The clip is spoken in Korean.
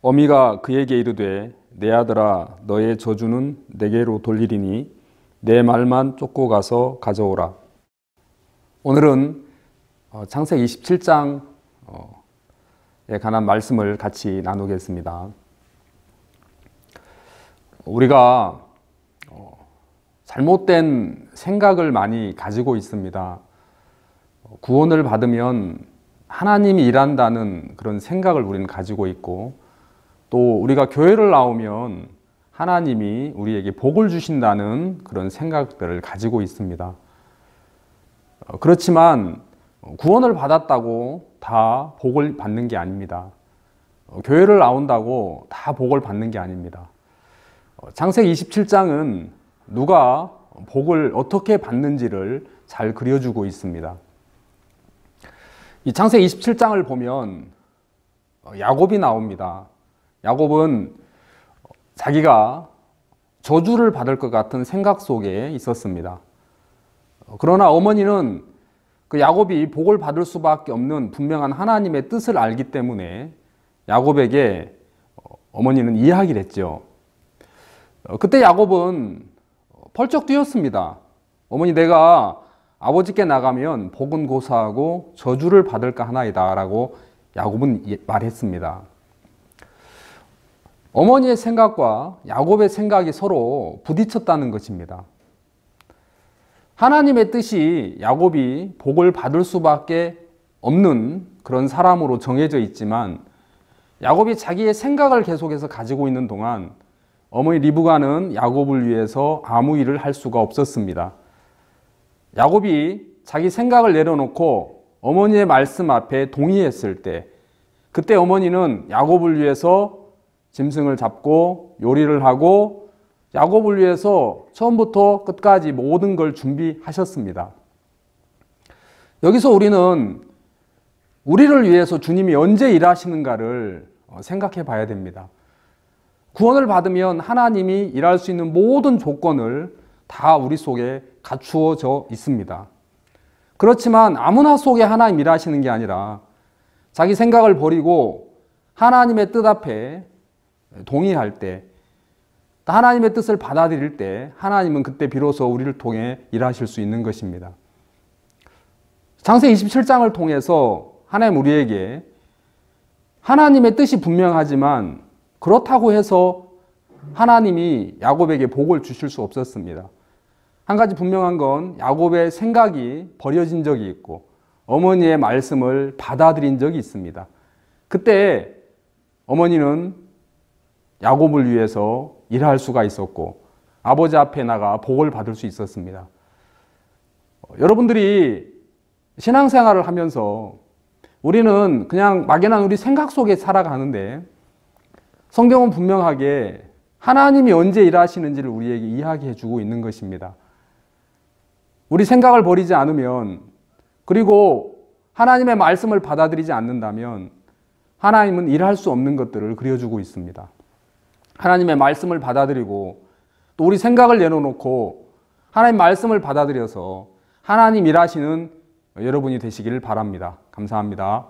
어미가 그에게 이르되 내 아들아 너의 저주는 내게로 돌리리니 내 말만 쫓고 가서 가져오라. 오늘은 창세기 27장에 관한 말씀을 같이 나누겠습니다. 우리가 잘못된 생각을 많이 가지고 있습니다. 구원을 받으면 하나님이 일한다는 그런 생각을 우리는 가지고 있고, 또 우리가 교회를 나오면 하나님이 우리에게 복을 주신다는 그런 생각들을 가지고 있습니다. 그렇지만 구원을 받았다고 다 복을 받는 게 아닙니다. 교회를 나온다고 다 복을 받는 게 아닙니다. 창세기 27장은 누가 복을 어떻게 받는지를 잘 그려주고 있습니다. 이 창세기 27장을 보면 야곱이 나옵니다. 야곱은 자기가 저주를 받을 것 같은 생각 속에 있었습니다. 그러나 어머니는 그 야곱이 복을 받을 수밖에 없는 분명한 하나님의 뜻을 알기 때문에 야곱에게 어머니는 이야기를 했죠. 그때 야곱은 펄쩍 뛰었습니다. 어머니, 내가 아버지께 나가면 복은 고사하고 저주를 받을까 하나이다 라고 야곱은 말했습니다. 어머니의 생각과 야곱의 생각이 서로 부딪혔다는 것입니다. 하나님의 뜻이 야곱이 복을 받을 수밖에 없는 그런 사람으로 정해져 있지만, 야곱이 자기의 생각을 계속해서 가지고 있는 동안 어머니 리브가는 야곱을 위해서 아무 일을 할 수가 없었습니다. 야곱이 자기 생각을 내려놓고 어머니의 말씀 앞에 동의했을 때, 그때 어머니는 야곱을 위해서 짐승을 잡고 요리를 하고 야곱을 위해서 처음부터 끝까지 모든 걸 준비하셨습니다. 여기서 우리는 우리를 위해서 주님이 언제 일하시는가를 생각해 봐야 됩니다. 구원을 받으면 하나님이 일할 수 있는 모든 조건을 다 우리 속에 갖추어져 있습니다. 그렇지만 아무나 속에 하나님 일하시는 게 아니라 자기 생각을 버리고 하나님의 뜻 앞에 동의할 때, 하나님의 뜻을 받아들일 때 하나님은 그때 비로소 우리를 통해 일하실 수 있는 것입니다. 창세기 27장을 통해서 하나님 우리에게 하나님의 뜻이 분명하지만 그렇다고 해서 하나님이 야곱에게 복을 주실 수 없었습니다. 한 가지 분명한 건 야곱의 생각이 버려진 적이 있고 어머니의 말씀을 받아들인 적이 있습니다. 그때 어머니는 야곱을 위해서 일할 수가 있었고 아버지 앞에 나가 복을 받을 수 있었습니다. 여러분들이 신앙생활을 하면서 우리는 그냥 막연한 우리 생각 속에 살아가는데, 성경은 분명하게 하나님이 언제 일하시는지를 우리에게 이야기해 주고 있는 것입니다. 우리 생각을 버리지 않으면, 그리고 하나님의 말씀을 받아들이지 않는다면 하나님은 일할 수 없는 것들을 그려주고 있습니다. 하나님의 말씀을 받아들이고 또 우리 생각을 내려놓고 하나님 말씀을 받아들여서 하나님 일하시는 여러분이 되시기를 바랍니다. 감사합니다.